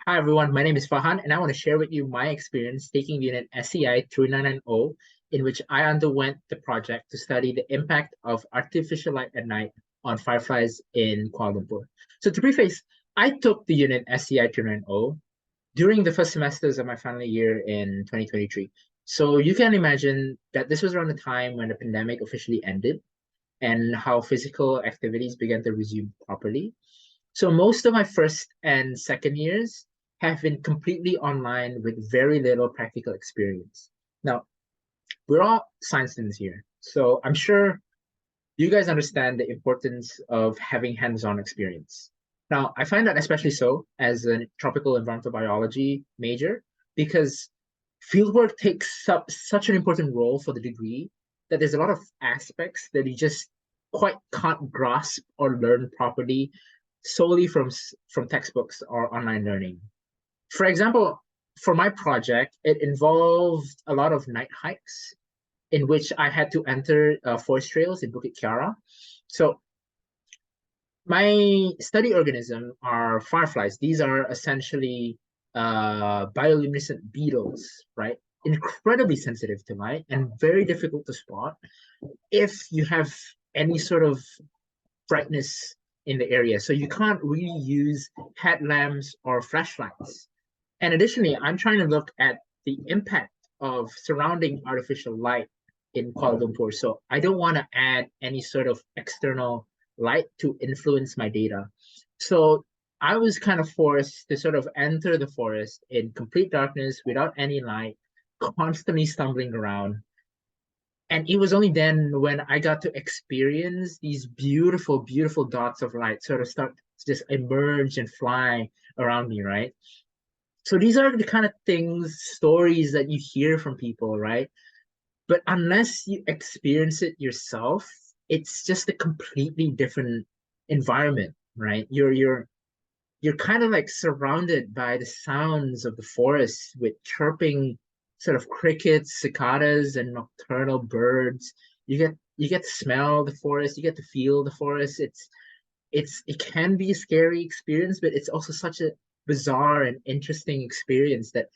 Hi everyone, my name is Fahan and I want to share with you my experience taking the unit SCI3990, in which I underwent the project to study the impact of artificial light at night on fireflies in Kuala Lumpur. So to preface, I took the unit SCI3990 during the first semesters of my final year in 2023. So you can imagine that this was around the time when the pandemic officially ended and how physical activities began to resume properly. So most of my first and second years have been completely online with very little practical experience. Now, we're all science students here, so I'm sure you guys understand the importance of having hands-on experience. Now, I find that especially so as a tropical environmental biology major, because fieldwork takes up such an important role for the degree that there's a lot of aspects that you just quite can't grasp or learn properly solely from textbooks or online learning. For example, for my project, it involved a lot of night hikes in which I had to enter forest trails in Bukit Kiara. So my study organism are fireflies. These are essentially bioluminescent beetles, right? Incredibly sensitive to light and very difficult to spot if you have any sort of brightness in the area. So you can't really use headlamps or flashlights. And additionally, I'm trying to look at the impact of surrounding artificial light in Kuala Lumpur. So I don't want to add any sort of external light to influence my data. So I was kind of forced to sort of enter the forest in complete darkness without any light, constantly stumbling around. And it was only then when I got to experience these beautiful, beautiful dots of light sort of start to just emerge and fly around me, right? So these are the kind of things, stories that you hear from people, right? But unless you experience it yourself, it's just a completely different environment, right? You're kind of like surrounded by the sounds of the forest with chirping sort of crickets, cicadas, and nocturnal birds. You get to smell the forest, you get to feel the forest. It can be a scary experience, but it's also such a bizarre and interesting experience that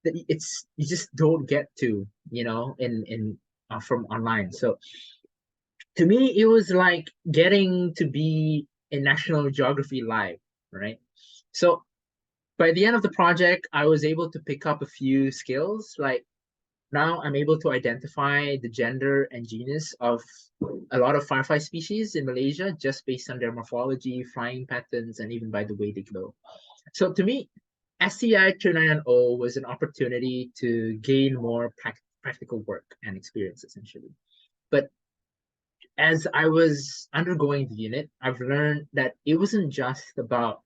it's you just don't get to, in from online. So to me, it was like getting to be in National Geography Live, right? So by the end of the project, I was able to pick up a few skills. Like now I'm able to identify the gender and genus of a lot of firefly species in Malaysia just based on their morphology, flying patterns, and even by the way they glow. So to me, SCI 2990 was an opportunity to gain more practical work and experience, essentially. But as I was undergoing the unit, I've learned that it wasn't just about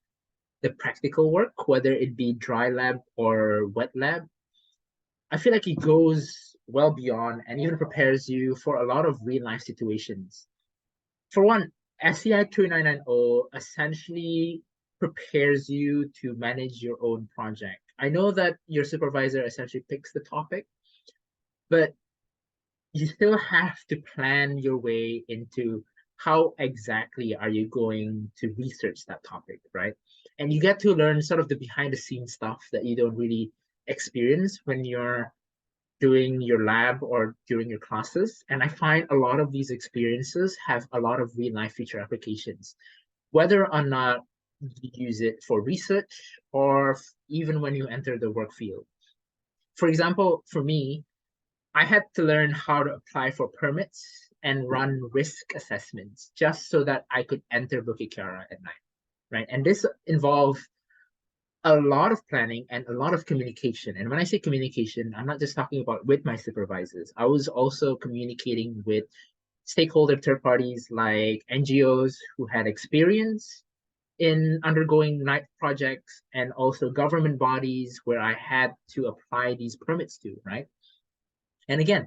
the practical work, whether it be dry lab or wet lab. I feel like it goes well beyond and even prepares you for a lot of real life situations. For one, SCI 2990 essentially prepares you to manage your own project. I know that your supervisor essentially picks the topic, but you still have to plan your way into how exactly are you going to research that topic, right? And you get to learn sort of the behind the scenes stuff that you don't really experience when you're doing your lab or during your classes. And I find a lot of these experiences have a lot of real life feature applications, whether or not you use it for research or even when you enter the work field. For example, for me, I had to learn how to apply for permits and run risk assessments just so that I could enter Bukit Kiara at night, right? And this involved a lot of planning and a lot of communication. And when I say communication, I'm not just talking about with my supervisors. I was also communicating with stakeholder third parties like NGOs who had experience in undergoing night projects and also government bodies where I had to apply these permits to, right? And again,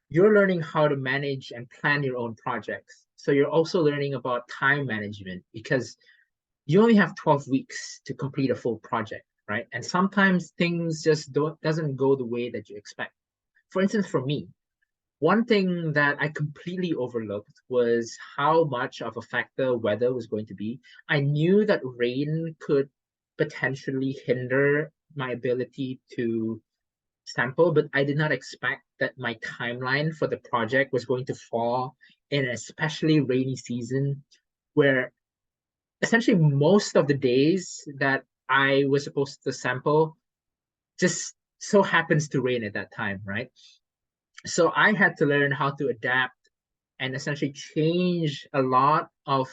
you're learning how to manage and plan your own projects. So you're also learning about time management because you only have 12 weeks to complete a full project, right? And sometimes things just doesn't go the way that you expect. For instance, for me, one thing that I completely overlooked was how much of a factor weather was going to be. I knew that rain could potentially hinder my ability to sample, but I did not expect that my timeline for the project was going to fall in an especially rainy season where essentially most of the days that I was supposed to sample just so happens to rain at that time, right? So I had to learn how to adapt and essentially change a lot of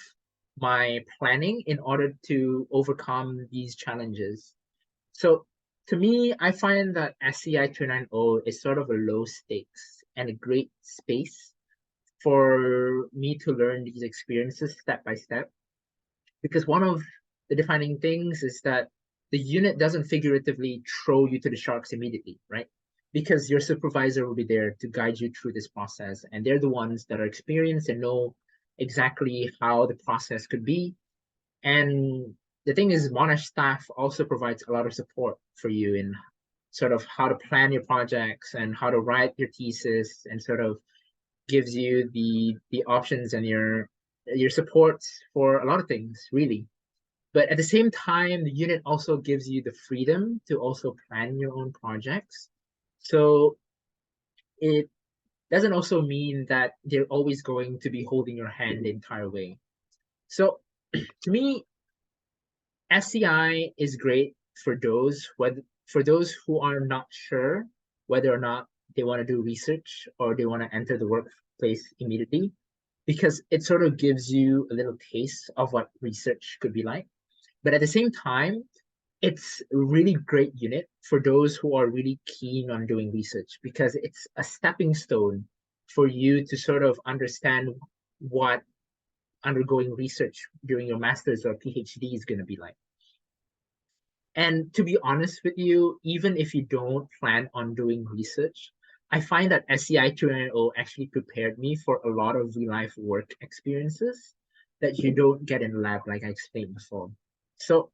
my planning in order to overcome these challenges. So to me, I find that SCI290 is sort of a low stakes and a great space for me to learn these experiences step by step. Because one of the defining things is that the unit doesn't figuratively throw you to the sharks immediately, right? Because your supervisor will be there to guide you through this process, and they're the ones that are experienced and know exactly how the process could be. And the thing is, Monash staff also provides a lot of support for you in sort of how to plan your projects and how to write your thesis, and sort of gives you the options and your supports for a lot of things, really. But at the same time, the unit also gives you the freedom to also plan your own projects. So it doesn't also mean that they're always going to be holding your hand the entire way. So to me, SCI is great for those who are not sure whether or not they want to do research or they want to enter the workplace immediately, because it sort of gives you a little taste of what research could be like. But at the same time, it's a really great unit for those who are really keen on doing research, because it's a stepping stone for you to sort of understand what undergoing research during your master's or PhD is going to be like. And to be honest with you, even if you don't plan on doing research, I find that SCI 290 actually prepared me for a lot of real life work experiences that you don't get in the lab, like I explained before. So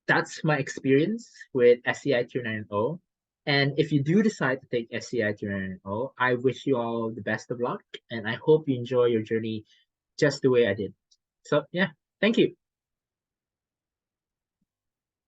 that's my experience with SCI 290. And if you do decide to take SCI 290, I wish you all the best of luck. And I hope you enjoy your journey just the way I did. So, yeah, thank you.